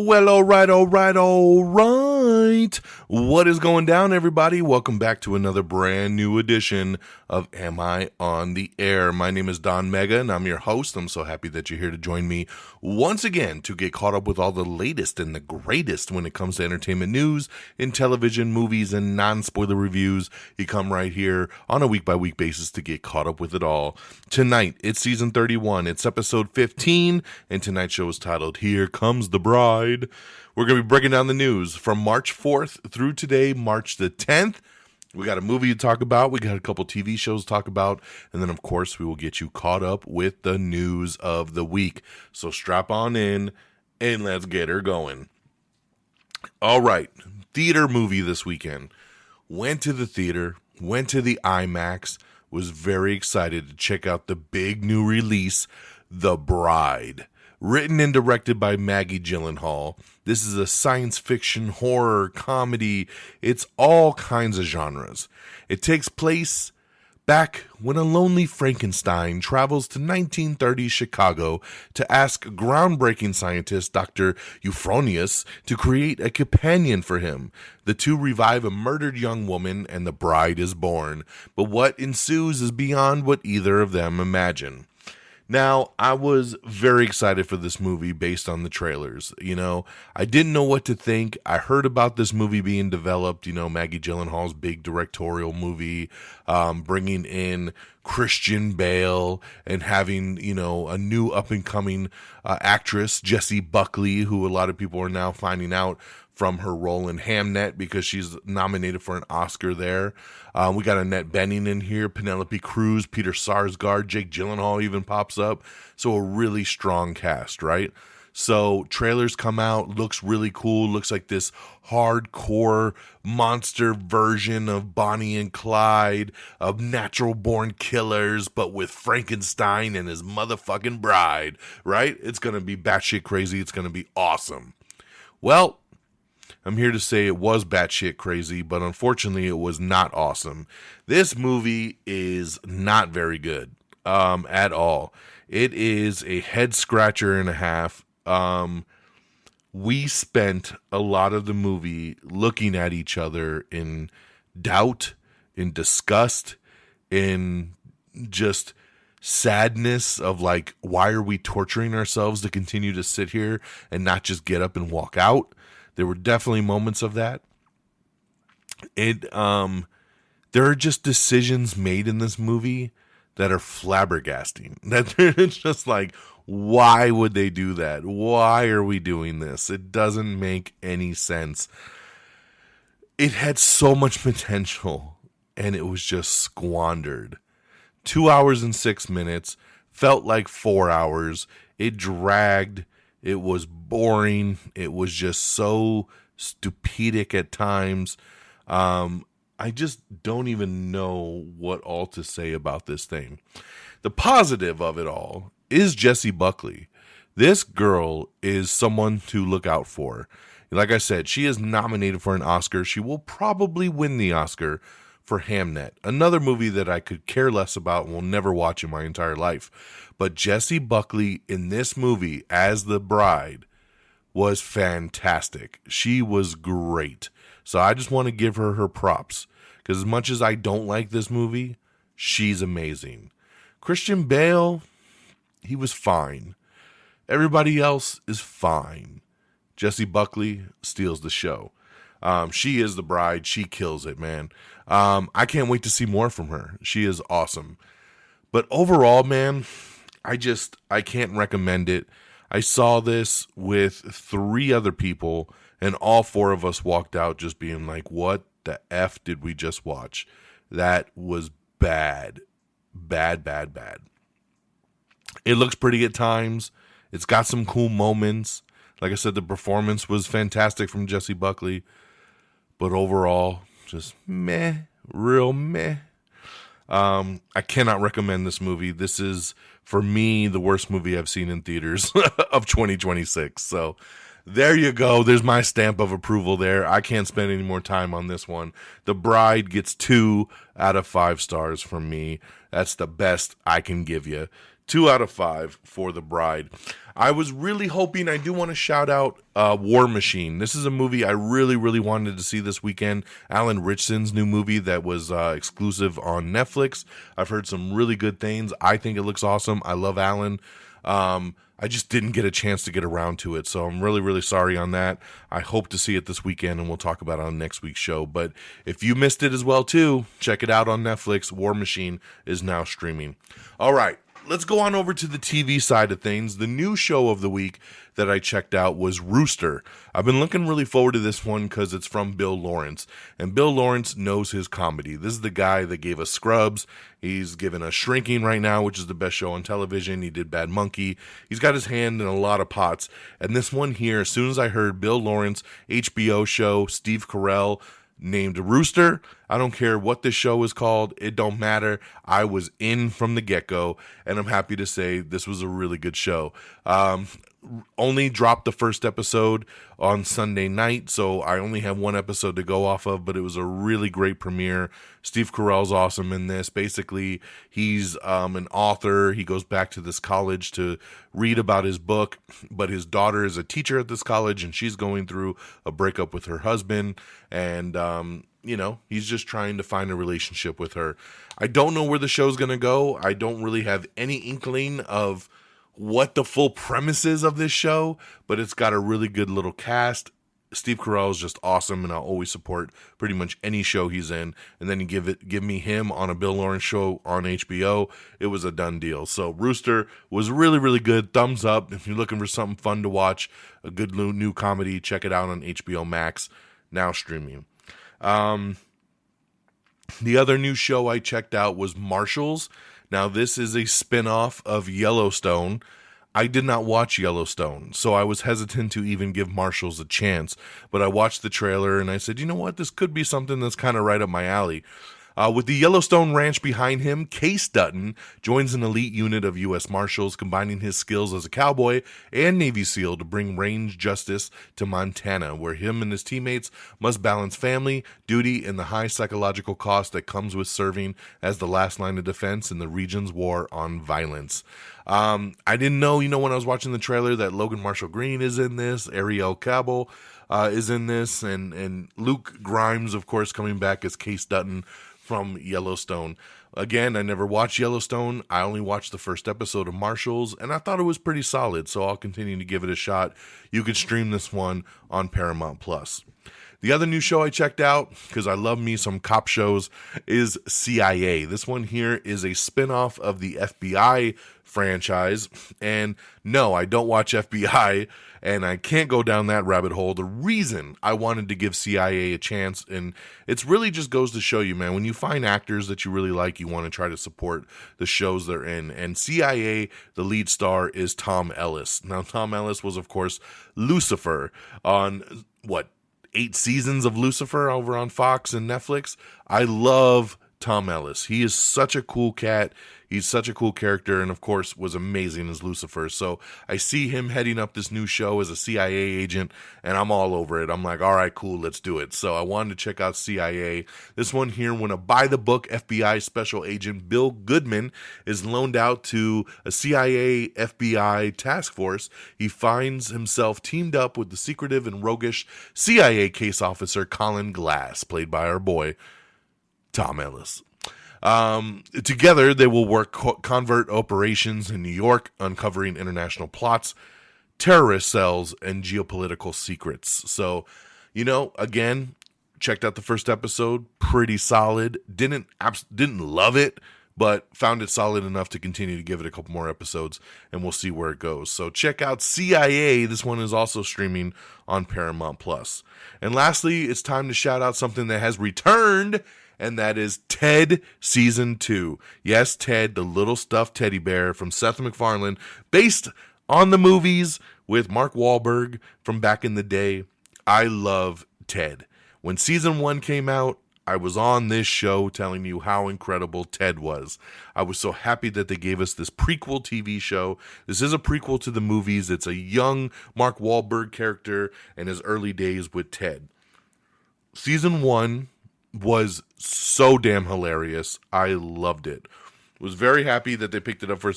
Well, all right. What is going down, everybody? Welcome back to another brand new edition of Am I on the Air? My name is DONMEGA, and I'm your host. I'm so happy that you're here to join me once again to get caught up with all the latest and the greatest when it comes to entertainment news in television, movies, and non-spoiler reviews. You come right here on a week-by-week basis to get caught up with it all. Tonight, it's season 31. It's episode 15, and tonight's show is titled Here Comes the Bride. We're going to be breaking down the news from March 4th through today, March the 10th. We got a movie to talk about. We got a couple TV shows to talk about. And then, of course, we will get you caught up with the news of the week. So strap on in and let's get her going. All right. Theater movie this weekend. Went to the theater, went to the IMAX, was very excited to check out the big new release, The Bride. Written and directed by Maggie Gyllenhaal. This is a science fiction, horror, comedy. It's all kinds of genres. It takes place back when a lonely Frankenstein travels to 1930s Chicago to ask groundbreaking scientist Dr. Euphronius to create a companion for him. The two revive a murdered young woman and the bride is born. But what ensues is beyond what either of them imagine. Now, I was very excited for this movie based on the trailers. You know, I didn't know what to think. I heard about this movie being developed, Maggie Gyllenhaal's big directorial movie, bringing in Christian Bale and having, a new up-and-coming actress, Jessie Buckley, who a lot of people are now finding out from her role in Hamnet because she's nominated for an Oscar there. We got Annette Bening in here, Penelope Cruz, Peter Sarsgaard, Jake Gyllenhaal even pops up. So a really strong cast, right? So trailers come out, looks really cool, looks like this hardcore monster version of Bonnie and Clyde, of natural born killers, but with Frankenstein and his motherfucking bride, right? It's going to be batshit crazy. It's going to be awesome. Well, I'm here to say it was batshit crazy, but unfortunately it was not awesome. This movie is not very good at all. It is a head scratcher and a half. We spent a lot of the movie looking at each other in doubt, in disgust, in just sadness of like, why are we torturing ourselves to continue to sit here and not just get up and walk out? There were definitely moments of that. There are just decisions made in this movie that are flabbergasting. That it's just like, why would they do that? Why are we doing this? It doesn't make any sense. It had so much potential, and it was just squandered. 2 hours and 6 minutes, felt like 4 hours. It dragged. It was boring. It was just so stupidek at times. I just don't even know what all to say about this thing. The positive of it all is Jessie Buckley. This girl is someone to look out for. Like I said, she is nominated for an Oscar. She will probably win the Oscar for Hamnet, another movie that I could care less about and will never watch in my entire life. But Jessie Buckley in this movie as the bride was fantastic. She was great. So I just want to give her her props, because as much as I don't like this movie, she's amazing. Christian Bale, he was fine. Everybody else is fine. Jessie Buckley steals the show. She is the bride. She kills it, man. I can't wait to see more from her. She is awesome. But overall, man, I can't recommend it. I saw this with 3 other people, and all 4 of us walked out just being like, what the F did we just watch? That was bad. Bad, bad, bad. It looks pretty at times. It's got some cool moments. Like I said, the performance was fantastic from Jessie Buckley. But overall, just meh, real meh. I cannot recommend this movie. This is, for me, the worst movie I've seen in theaters of 2026. So there you go. There's my stamp of approval there. I can't spend any more time on this one. The Bride gets 2 out of 5 stars from me. That's the best I can give you. 2 out of 5 for The Bride. I was really hoping, I do want to shout out War Machine. This is a movie I really, really wanted to see this weekend. Alan Ritchson's new movie that was exclusive on Netflix. I've heard some really good things. I think it looks awesome. I love Alan. I just didn't get a chance to get around to it, so I'm really, really sorry on that. I hope to see it this weekend, and we'll talk about it on next week's show. But if you missed it as well, too, check it out on Netflix. War Machine is now streaming. All right. Let's go on over to the TV side of things. The new show of the week that I checked out was Rooster. I've been looking really forward to this one because it's from Bill Lawrence. And Bill Lawrence knows his comedy. This is the guy that gave us Scrubs. He's given us Shrinking right now, which is the best show on television. He did Bad Monkey. He's got his hand in a lot of pots. And this one here, as soon as I heard Bill Lawrence, HBO show, Steve Carell, named Rooster, I don't care what this show is called. It don't matter. I was in from the get-go, and I'm happy to say this was a really good show. Only dropped the first episode on Sunday night, so I only have one episode to go off of, but it was a really great premiere. Steve Carell's awesome in this. Basically, he's an author. He goes back to this college to read about his book, but his daughter is a teacher at this college, and she's going through a breakup with her husband, and he's just trying to find a relationship with her. I don't know where the show's going to go. I don't really have any inkling of what the full premise is of this show, but it's got a really good little cast. Steve Carell is just awesome, and I'll always support pretty much any show he's in. And then you give me him on a Bill Lawrence show on HBO. It was a done deal. So Rooster was really, really good. Thumbs up. If you're looking for something fun to watch, a good new comedy, check it out on HBO Max, now streaming. The other new show I checked out was Marshals. Now, this is a spin-off of Yellowstone. I did not watch Yellowstone, so I was hesitant to even give Marshals a chance. But I watched the trailer, and I said, you know what? This could be something that's kind of right up my alley. With the Yellowstone Ranch behind him, Case Dutton joins an elite unit of U.S. Marshals, combining his skills as a cowboy and Navy SEAL to bring range justice to Montana, where him and his teammates must balance family, duty, and the high psychological cost that comes with serving as the last line of defense in the region's war on violence. I didn't know, when I was watching the trailer, that Logan Marshall Green is in this, Ariel Cabell is in this, and Luke Grimes, of course, coming back as Case Dutton from Yellowstone. Again, I never watched Yellowstone. I only watched the first episode of Marshals, and I thought it was pretty solid, so I'll continue to give it a shot. You can stream this one on Paramount+. The other new show I checked out, because I love me some cop shows, is CIA. This one here is a spinoff of the FBI franchise, and no, I don't watch FBI, and I can't go down that rabbit hole. The reason I wanted to give CIA a chance, and it's really just goes to show you, man, when you find actors that you really like, you want to try to support the shows they're in, and CIA, the lead star, is Tom Ellis. Now, Tom Ellis was, of course, Lucifer on, 8 seasons of Lucifer over on Fox and Netflix. I love Tom Ellis. He is such a cool cat. He's such a cool character, and of course was amazing as Lucifer. So I see him heading up this new show as a CIA agent, and I'm all over it. I'm like, all right, cool, let's do it. So I wanted to check out CIA. This one here, when a by-the-book FBI special agent, Bill Goodman, is loaned out to a CIA FBI task force, he finds himself teamed up with the secretive and roguish CIA case officer Colin Glass, played by our boy Tom Ellis. Together, they will work covert operations in New York, uncovering international plots, terrorist cells, and geopolitical secrets. So, again, checked out the first episode, pretty solid. Didn't love it, but found it solid enough to continue to give it a couple more episodes, and we'll see where it goes. So check out CIA. This one is also streaming on Paramount+. And lastly, it's time to shout out something that has returned, and that is Ted Season 2. Yes, Ted, the little stuffed teddy bear from Seth MacFarlane, based on the movies with Mark Wahlberg from back in the day. I love Ted. When Season 1 came out, I was on this show telling you how incredible Ted was. I was so happy that they gave us this prequel TV show. This is a prequel to the movies. It's a young Mark Wahlberg character and his early days with Ted. Season 1 was so damn hilarious. I loved it. Was very happy that they picked it up for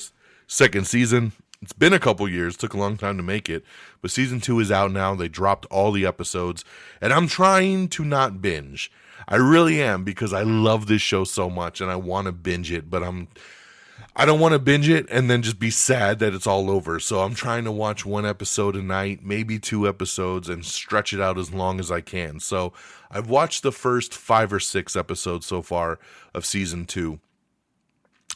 second season. It's been a couple years, took a long time to make it, but season 2 is out now. They dropped all the episodes, and I'm trying to not binge. I really am, because I love this show so much and I want to binge it, but I don't want to binge it and then just be sad that it's all over. So I'm trying to watch one episode a night, maybe 2 episodes, and stretch it out as long as I can. So I've watched the first 5 or 6 episodes so far of season 2.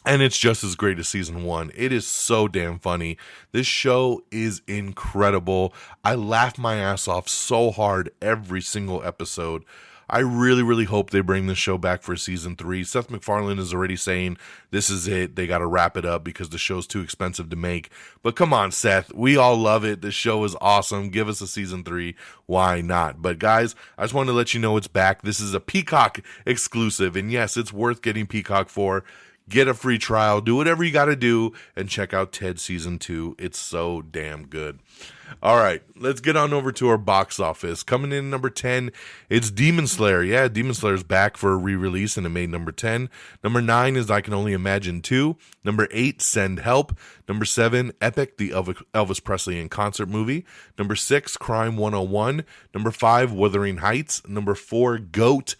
And it's just as great as season 1. It is so damn funny. This show is incredible. I laugh my ass off so hard every single episode. I really, really hope they bring this show back for season 3. Seth MacFarlane is already saying this is it. They got to wrap it up because the show's too expensive to make. But come on, Seth. We all love it. This show is awesome. Give us a season 3. Why not? But guys, I just wanted to let you know it's back. This is a Peacock exclusive. And yes, it's worth getting Peacock for. Get a free trial, do whatever you got to do, and check out Ted Season 2. It's so damn good. All right, let's get on over to our box office. Coming in number 10, it's Demon Slayer. Yeah, Demon Slayer's back for a re-release, and it made number 10. Number 9 is I Can Only Imagine 2. Number 8, Send Help. Number 7, Epic, the Elvis Presley in concert movie. Number 6, Crime 101. Number 5, Wuthering Heights. Number 4, Goat.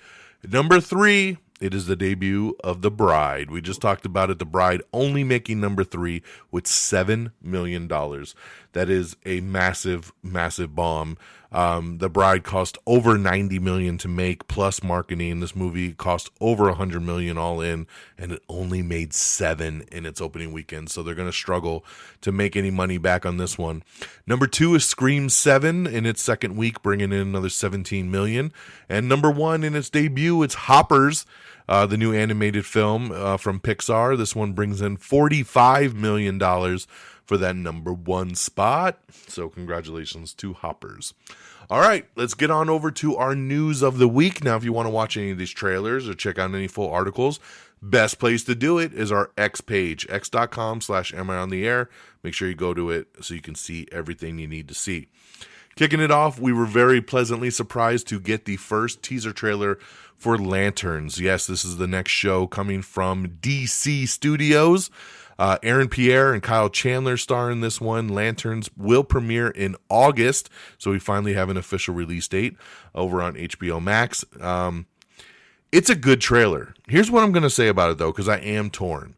Number 3, it is the debut of The Bride. We just talked about it. The Bride only making number 3 with $7 million. That is a massive, massive bomb. The Bride cost over $90 million to make, plus marketing. This movie cost over $100 million all in, and it only made $7 in its opening weekend. So they're going to struggle to make any money back on this one. Number 2 is Scream 7 in its second week, bringing in another $17 million. And number 1 in its debut, it's Hoppers. The new animated film from Pixar. This one brings in $45 million for that number 1 spot. So congratulations to Hoppers. All right, let's get on over to our news of the week. Now, if you want to watch any of these trailers or check out any full articles, best place to do it is our X page, x.com/amiontheair. Make sure you go to it so you can see everything you need to see. Kicking it off, we were very pleasantly surprised to get the first teaser trailer for Lanterns. Yes, this is the next show coming from DC Studios. Aaron Pierre and Kyle Chandler star in this one. Lanterns will premiere in August, so we finally have an official release date over on HBO Max. It's a good trailer. Here's what I'm going to say about it, though, because I am torn.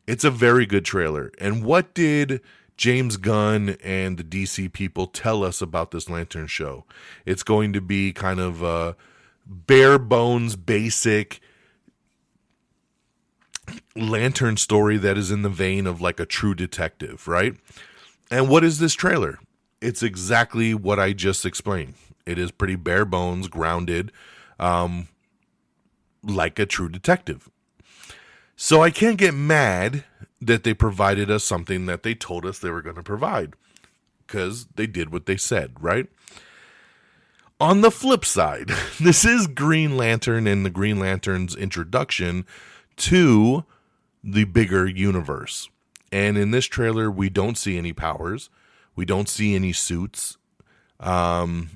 It's a very good trailer. And what did James Gunn and the DC people tell us about this Lantern show? It's going to be kind of a bare bones, basic Lantern story that is in the vein of like a True Detective, right? And what is this trailer? It's exactly what I just explained. It is pretty bare bones, grounded, like a True Detective. So I can't get mad that they provided us something that they told us they were going to provide, because they did what they said, right? On the flip side, this is Green Lantern and the Green Lantern's introduction to the bigger universe. And in this trailer, we don't see any powers. We don't see any suits. When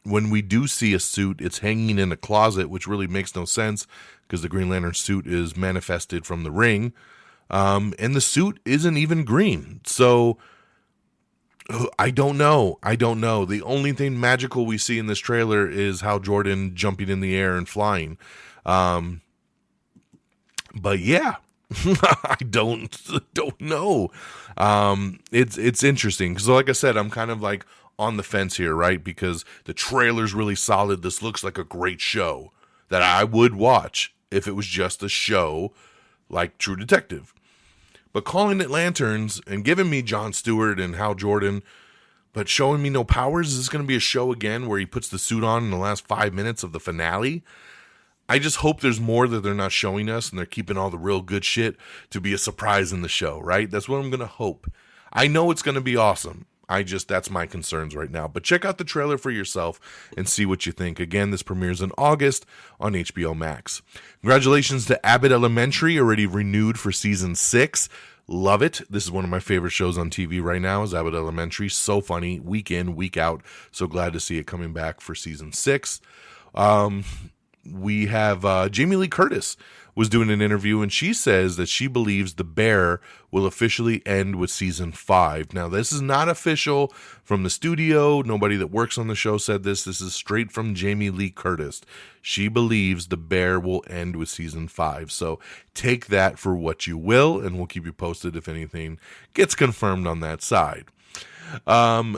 we do see a suit, it's hanging in a closet, which really makes no sense because the Green Lantern suit is manifested from the ring. And the suit isn't even green. So I don't know. The only thing magical we see in this trailer is Hal Jordan jumping in the air and flying. But yeah, I don't know. It's interesting because, like I said, I'm kind of like on the fence here, right? Because the trailer's really solid. This looks like a great show that I would watch if it was just a show like True Detective. But calling it Lanterns and giving me Jon Stewart and Hal Jordan, but showing me no powers, is this going to be a show again where he puts the suit on in the last 5 minutes of the finale? I just hope there's more that they're not showing us and they're keeping all the real good shit to be a surprise in the show, right? That's what I'm going to hope. I know it's going to be awesome. That's my concerns right now. But check out the trailer for yourself and see what you think. Again, this premieres in August on HBO Max. Congratulations to Abbott Elementary, already renewed for season 6. Love it. This is one of my favorite shows on TV right now, is Abbott Elementary. So funny, week in, week out. So glad to see it coming back for season 6. we have Jamie Lee Curtis was doing an interview, and she says that she believes The Bear will officially end with season 5. Now, this is not official from the studio. Nobody that works on the show said this. This is straight from Jamie Lee Curtis. She believes The Bear will end with season 5. So take that for what you will, and we'll keep you posted if anything gets confirmed on that side.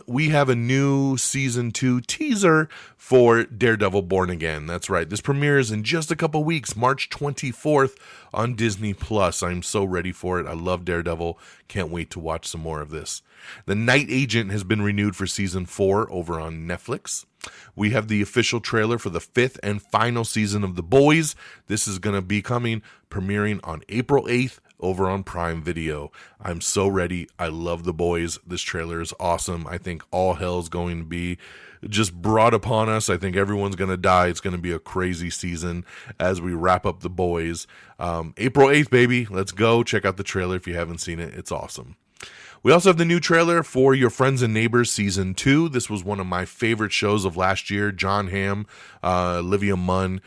We have a new season 2 teaser for Daredevil Born Again. That's right. This premieres in just a couple weeks, March 24th on Disney Plus. I'm so ready for it. I love Daredevil. Can't wait to watch some more of this. The Night Agent has been renewed for season 4 over on Netflix. We have the official trailer for the 5th and final season of The Boys. This is going to be premiering on April 8th. Over on Prime Video. I'm so ready. I love The Boys. This trailer is awesome. I think all hell's going to be just brought upon us. I think everyone's going to die. It's going to be a crazy season as we wrap up The Boys. April 8th, baby. Let's go. Check out the trailer if you haven't seen it. It's awesome. We also have the new trailer for Your Friends and Neighbors Season 2. This was one of my favorite shows of last year. John Hamm, Olivia Munn.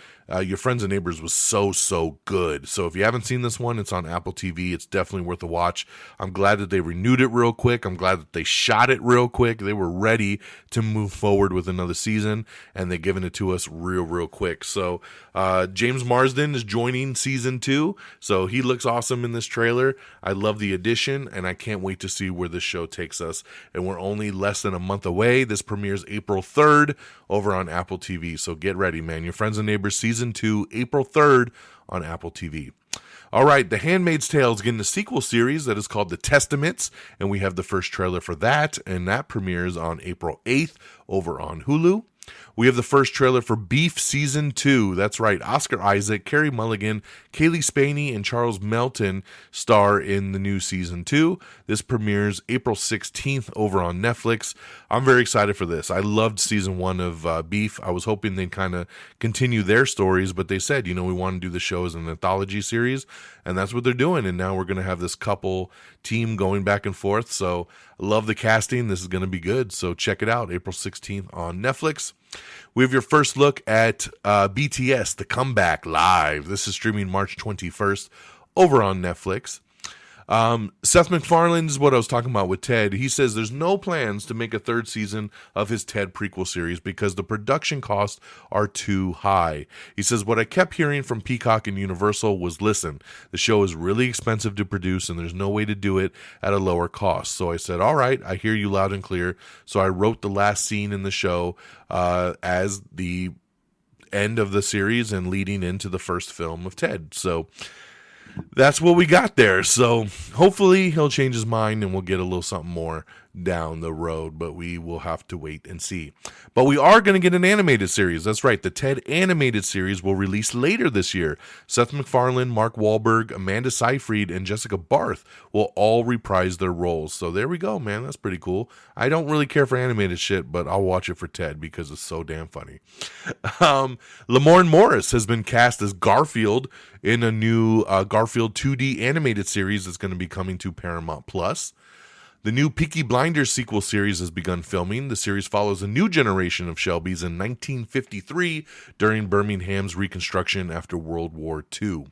Your Friends and Neighbors was so good. So if you haven't seen this one, it's on Apple TV. It's definitely worth a watch. I'm glad that they renewed it real quick. I'm glad that they shot it real quick. They were ready to move forward with another season, and they're giving it to us real quick. So James Marsden is joining Season 2, so he looks awesome in this trailer. I love the addition, and I can't wait to see where this show takes us. And we're only less than a month away. This premieres April 3rd over on Apple TV, so get ready, man. Your Friends and Neighbors Season 2, April 3rd on Apple TV. All right, The Handmaid's Tale is getting a sequel series that is called The Testaments, and we have the first trailer for that, and that premieres on April 8th over on Hulu. We have the first trailer for Beef Season 2. That's right. Oscar Isaac, Carey Mulligan, Kaylee Spaney, and Charles Melton star in the new Season 2. This premieres April 16th over on Netflix. I'm very excited for this. I loved Season 1 of Beef. I was hoping they'd kind of continue their stories, but they said, we want to do the show as an anthology series, and that's what they're doing. And now we're going to have this couple team going back and forth. So I love the casting. This is going to be good. So check it out, April 16th on Netflix. We have your first look at BTS, The Comeback Live. This is streaming March 21st over on Netflix. Seth MacFarlane is what I was talking about with Ted. He says there's no plans to make a third season of his Ted prequel series because the production costs are too high. He says, what I kept hearing from Peacock and Universal was, listen, the show is really expensive to produce and there's no way to do it at a lower cost. So I said, all right, I hear you loud and clear. So I wrote the last scene in the show as the end of the series and leading into the first film of Ted. So that's what we got there. So hopefully he'll change his mind and we'll get a little something more down the road, but we will have to wait and see. But we are going to get an animated series. That's right. The Ted animated series will release later this year. Seth MacFarlane, Mark Wahlberg, Amanda Seyfried, and Jessica Barth will all reprise their roles. So there we go, man. That's pretty cool. I don't really care for animated shit, but I'll watch it for Ted because it's so damn funny. Lamorne Morris has been cast as Garfield in a new Garfield 2D animated series that's going to be coming to Paramount Plus. The new Peaky Blinders sequel series has begun filming. The series follows a new generation of Shelbys in 1953 during Birmingham's Reconstruction after World War II.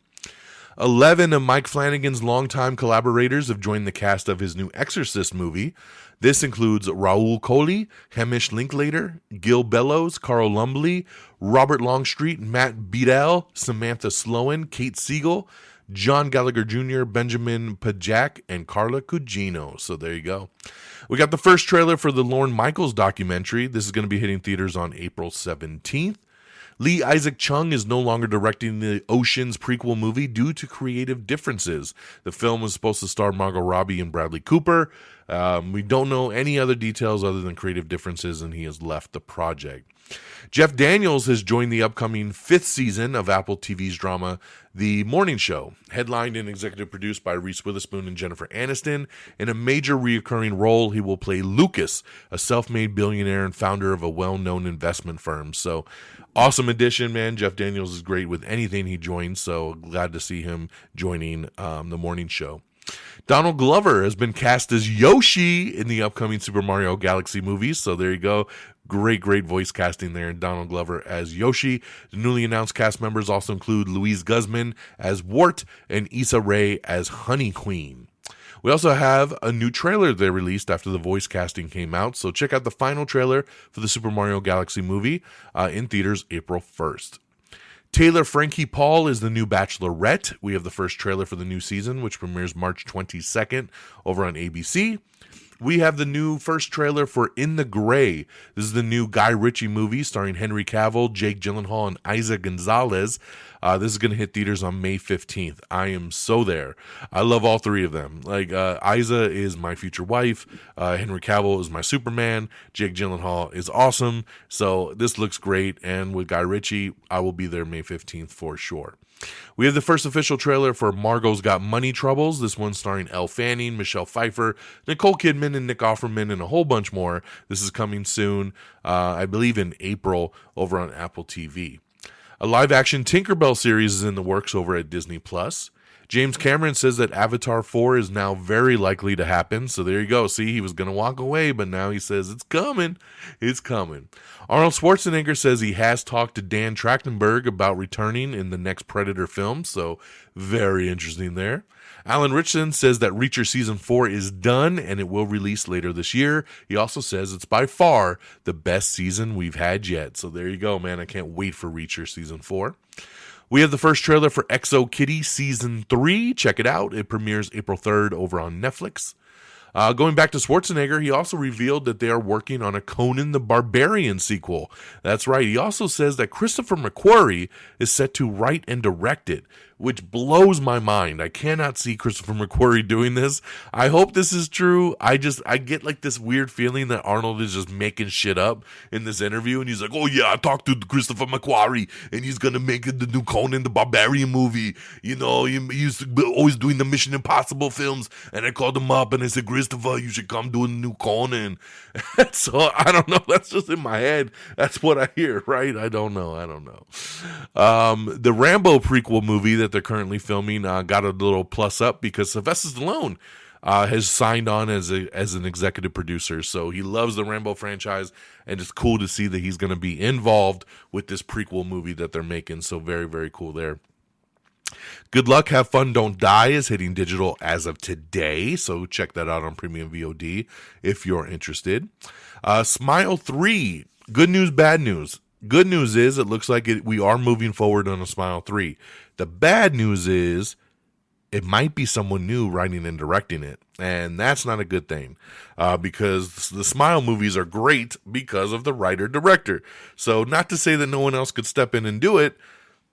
11 of Mike Flanagan's longtime collaborators have joined the cast of his new Exorcist movie. This includes Raoul Coley, Hamish Linklater, Gil Bellows, Carl Lumbly, Robert Longstreet, Matt Beadle, Samantha Sloan, Kate Siegel, John Gallagher Jr., Benjamin Pajak, and Carla Cugino. So there you go. We got the first trailer for the Lorne Michaels documentary. This is going to be hitting theaters on April 17th. Lee Isaac Chung is no longer directing the Oceans prequel movie due to creative differences. The film was supposed to star Margot Robbie and Bradley Cooper. We don't know any other details other than creative differences, and he has left the project. Jeff Daniels has joined the upcoming 5th season of Apple TV's drama The Morning Show, headlined and executive produced by Reese Witherspoon and Jennifer Aniston. In a major reoccurring role, he will play Lucas, a self-made billionaire and founder of a well-known investment firm. So, awesome addition, man. Jeff Daniels is great with anything he joins, so glad to see him joining The Morning Show. Donald Glover has been cast as Yoshi in the upcoming Super Mario Galaxy movies, so there you go. Great voice casting there. Donald Glover as Yoshi. The newly announced cast members also include Louise Guzman as Wart and Issa Rae as Honey Queen. We also have a new trailer they released after the voice casting came out, so check out the final trailer for the Super Mario Galaxy movie in theaters April 1st. Taylor Frankie Paul is the new Bachelorette. We have the first trailer for the new season, which premieres March 22nd over on ABC. We have the new first trailer for In the Gray. This is the new Guy Ritchie movie starring Henry Cavill, Jake Gyllenhaal, and Isa Gonzalez. This is going to hit theaters on May 15th. I am so there. I love all three of them. Like, Isa is my future wife. Henry Cavill is my Superman. Jake Gyllenhaal is awesome. So this looks great. And with Guy Ritchie, I will be there May 15th for sure. We have the first official trailer for Margot's Got Money Troubles. This one starring Elle Fanning, Michelle Pfeiffer, Nicole Kidman, and Nick Offerman, and a whole bunch more. This is coming soon, I believe in April, over on Apple TV. A live-action Tinkerbell series is in the works over at Disney+. James Cameron says that Avatar 4 is now very likely to happen. So there you go. See, he was going to walk away, but now he says it's coming. It's coming. Arnold Schwarzenegger says he has talked to Dan Trachtenberg about returning in the next Predator film. So very interesting there. Alan Ritchson says that Reacher Season 4 is done and it will release later this year. He also says it's by far the best season we've had yet. So there you go, man. I can't wait for Reacher Season 4. We have the first trailer for Exo Kitty Season 3. Check it out. It premieres April 3rd over on Netflix. Going back to Schwarzenegger, he also revealed that they are working on a Conan the Barbarian sequel. That's right. He also says that Christopher McQuarrie is set to write and direct it, which blows my mind. I cannot see Christopher McQuarrie doing this. I hope this is true. I get like this weird feeling that Arnold is just making shit up in this interview, and he's like, oh yeah, I talked to Christopher McQuarrie, and he's gonna make it the new Conan the Barbarian movie. You know, he used to be always doing the Mission Impossible films, and I called him up, and I said, Christopher, you should come do a new Conan. So, I don't know, that's just in my head. That's what I hear, right? I don't know. The Rambo prequel movie that they're currently filming got a little plus up because Sylvester Stallone has signed on as an executive producer. So he loves the Rambo franchise, and it's cool to see that he's going to be involved with this prequel movie that they're making. So very, very cool there. Good Luck, Have Fun, Don't Die is hitting digital as of today. So check that out on Premium VOD if you're interested. Smile 3, good news, bad news. Good news is it looks like we are moving forward on a Smile 3. The bad news is it might be someone new writing and directing it. And that's not a good thing because the Smile movies are great because of the writer-director. So not to say that no one else could step in and do it,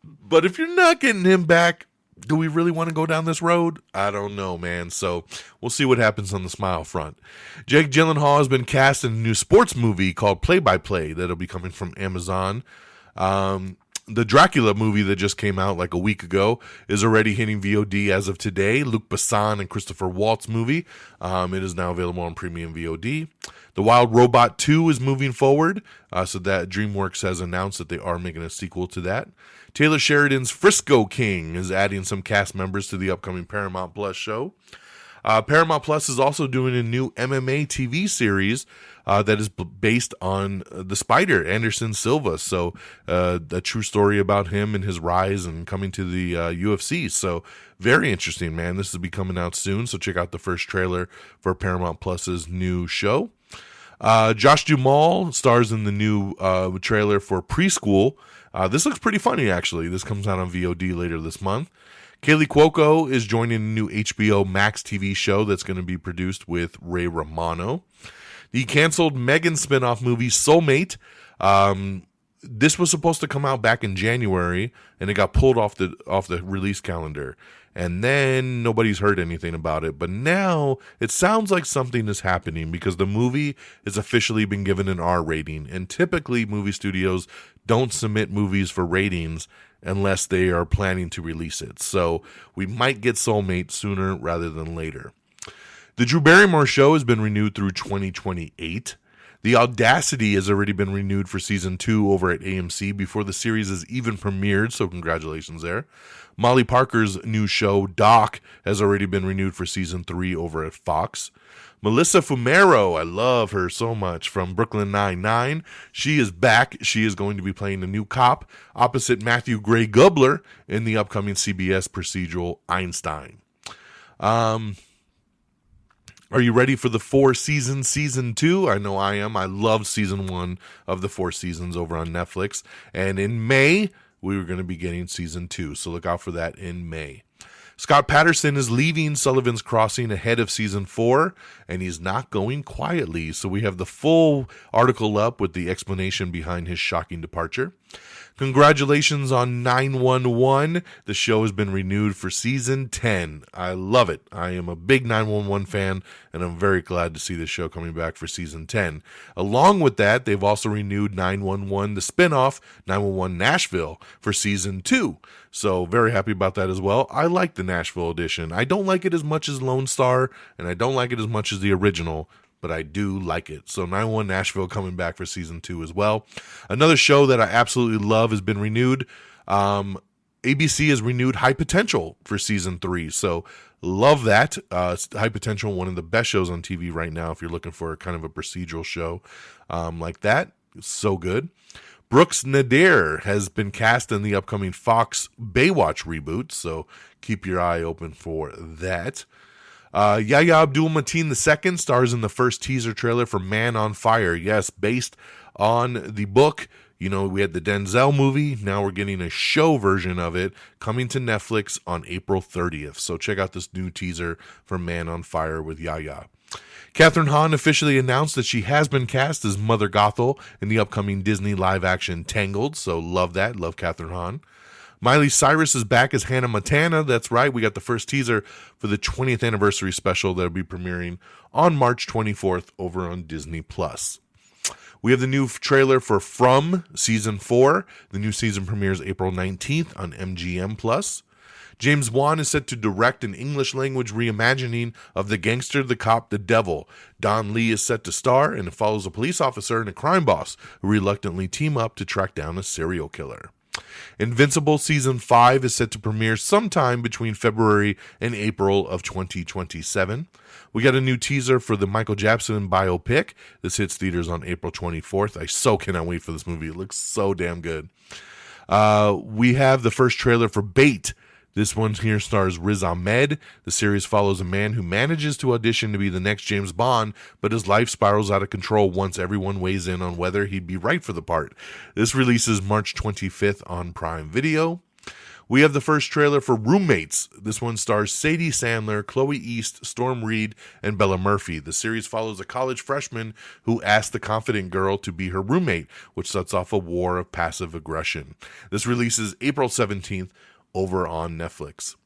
but if you're not getting him back, do we really want to go down this road? I don't know, man. So we'll see what happens on the Smile front. Jake Gyllenhaal has been cast in a new sports movie called Play by Play that'll be coming from Amazon. The Dracula movie that just came out like a week ago is already hitting VOD as of today. Luc Besson and Christopher Waltz movie. It is now available on Premium VOD. The Wild Robot 2 is moving forward, so that DreamWorks has announced that they are making a sequel to that. Taylor Sheridan's Frisco King is adding some cast members to the upcoming Paramount Plus show. Paramount Plus is also doing a new MMA TV series that is based on the Spider, Anderson Silva. So a true story about him and his rise and coming to the UFC. So very interesting, man. This will be coming out soon. So check out the first trailer for Paramount Plus's new show. Josh Duhamel stars in the new trailer for Preschool. This looks pretty funny, actually. This comes out on VOD later this month. Kaylee Cuoco is joining a new HBO Max TV show that's going to be produced with Ray Romano. The canceled Megan spinoff movie Soulmate. This was supposed to come out back in January, and it got pulled off the release calendar. And then nobody's heard anything about it. But now it sounds like something is happening because the movie has officially been given an R rating. And typically movie studios don't submit movies for ratings unless they are planning to release it. So we might get Soulmate sooner rather than later. The Drew Barrymore Show has been renewed through 2028. The Audacity has already been renewed for season 2 over at AMC before the series is even premiered, so congratulations there. Molly Parker's new show, Doc, has already been renewed for season 3 over at Fox. Melissa Fumero, I love her so much, from Brooklyn Nine-Nine. She is back. She is going to be playing a new cop opposite Matthew Gray Gubler in the upcoming CBS procedural Einstein. Are you ready for the 4 season season 2? I know I am. I love season 1 of the 4 seasons over on Netflix. And in May, we were going to be getting season 2. So look out for that in May. Scott Patterson is leaving Sullivan's Crossing ahead of season 4, and he's not going quietly. So we have the full article up with the explanation behind his shocking departure. Congratulations on 911. The show has been renewed for season 10. I love it. I am a big 911 fan, and I'm very glad to see this show coming back for season 10. Along with that, they've also renewed 911, the spinoff, 911 Nashville, for season 2. So very happy about that as well. I like the Nashville edition. I don't like it as much as Lone Star, and I don't like it as much as the original, but I do like it. So 911 Nashville coming back for season 2 as well. Another show that I absolutely love has been renewed. ABC has renewed High Potential for season 3. So love that. High Potential, one of the best shows on TV right now if you're looking for kind of a procedural show like that. It's so good. Brooks Nader has been cast in the upcoming Fox Baywatch reboot, so keep your eye open for that. Yahya Abdul-Mateen II stars in the first teaser trailer for Man on Fire. Yes, based on the book. You know, we had the Denzel movie. Now we're getting a show version of it coming to Netflix on April 30th. So check out this new teaser for Man on Fire with Yahya. Kathryn Hahn officially announced that she has been cast as Mother Gothel in the upcoming Disney live-action Tangled. So love that. Love Kathryn Hahn. Miley Cyrus is back as Hannah Montana. That's right. We got the first teaser for the 20th anniversary special that will be premiering on March 24th over on Disney+. We have the new trailer for From Season 4. The new season premieres April 19th on MGM+. James Wan is set to direct an English-language reimagining of The Gangster, the Cop, the Devil. Don Lee is set to star, and it follows a police officer and a crime boss who reluctantly team up to track down a serial killer. Invincible Season 5 is set to premiere sometime between February and April of 2027. We got a new teaser for the Michael Jackson biopic. This hits theaters on April 24th. I so cannot wait for this movie. It looks so damn good. We have the first trailer for Bait. This one here stars Riz Ahmed. The series follows a man who manages to audition to be the next James Bond, but his life spirals out of control once everyone weighs in on whether he'd be right for the part. This releases March 25th on Prime Video. We have the first trailer for Roommates. This one stars Sadie Sandler, Chloe East, Storm Reed, and Bella Murphy. The series follows a college freshman who asks the confident girl to be her roommate, which sets off a war of passive aggression. This releases April 17th over on Netflix.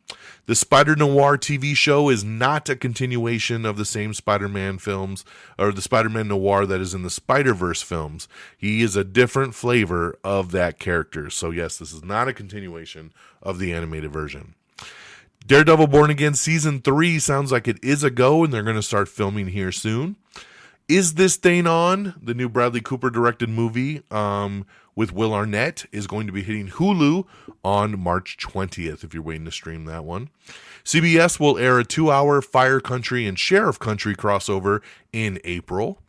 The Spider Noir TV show is not a continuation of the same Spider-Man films, or the Spider-Man Noir that is in the Spider-Verse films. He is a different flavor of that character. So yes, this is not a continuation of the animated version. Daredevil Born Again Season 3 sounds like it is a go, and they're going to start filming here soon. Is This Thing On? The new Bradley Cooper directed movie with Will Arnett is going to be hitting Hulu on March 20th, if you're waiting to stream that one. CBS will air a 2-hour Fire Country and Sheriff Country crossover in April.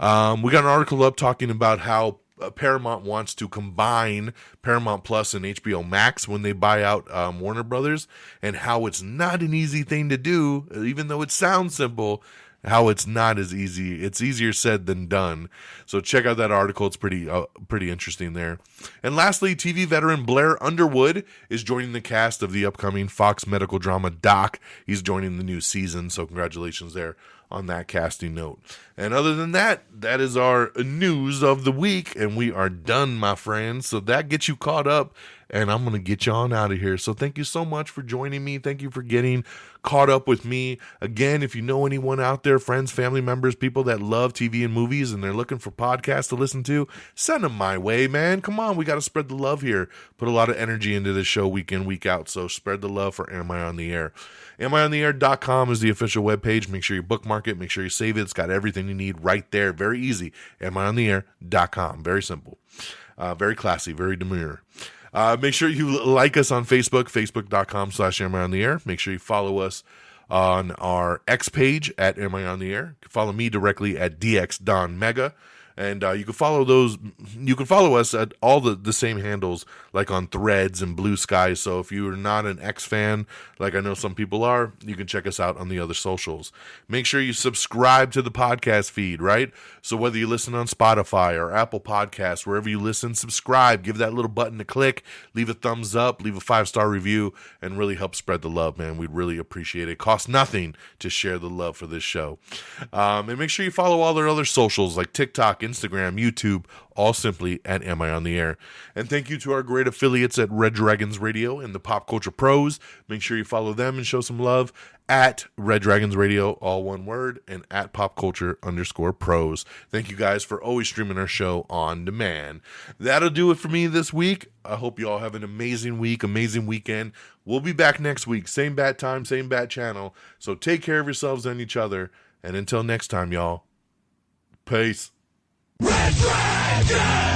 We got an article up talking about how Paramount wants to combine Paramount Plus and HBO Max when they buy out Warner Brothers, and how it's not an easy thing to do, even though it sounds simple. How it's not as easy. It's easier said than done. So check out that article. It's pretty interesting there. And lastly, TV veteran Blair Underwood is joining the cast of the upcoming Fox medical drama Doc. He's joining the new season, so congratulations there on that casting note. And other than that, that is our news of the week, and we are done, my friends. So that gets you caught up and I'm going to get you on out of here. So thank you so much for joining me. Thank you for getting caught up with me. Again, if you know anyone out there, friends, family members, people that love TV and movies and they're looking for podcasts to listen to, send them my way, man. Come on, we got to spread the love here. Put a lot of energy into this show week in, week out. So spread the love for Am I on the Air. AmIOnTheAir.com is the official webpage. Make sure you bookmark it. Make sure you save it. It's got everything you need right there. Very easy. AmIOnTheAir.com. Very simple. Very classy. Very demure. Make sure you like us on Facebook, facebook.com/AmIOnTheAir. Make sure you follow us on our X page at Am I on the Air. Follow me directly at DONMEGA. And you can follow us at all the same handles, like on Threads and Blue Sky. So if you're not an X fan, like I know some people are, you can check us out on the other socials. Make sure you subscribe to the podcast feed, right? So whether you listen on Spotify or Apple Podcasts, wherever you listen, subscribe. Give that little button to click. Leave a thumbs up. Leave a 5-star review, and really help spread the love, man. We'd really appreciate it. It costs nothing to share the love for this show. And make sure you follow all their other socials like TikTok, Instagram, YouTube, all simply at Am I on the Air. And thank you to our great affiliates at Red Dragons Radio and the Pop Culture Pros. Make sure you follow them and show some love at Red Dragons Radio, all one word, and at popculture_pros. Thank you guys for always streaming our show on demand. That'll do it for me this week. I hope you all have an amazing week, amazing weekend. We'll be back next week. Same bat time, same bat channel. So take care of yourselves and each other. And until next time, y'all, peace. Red Dragon!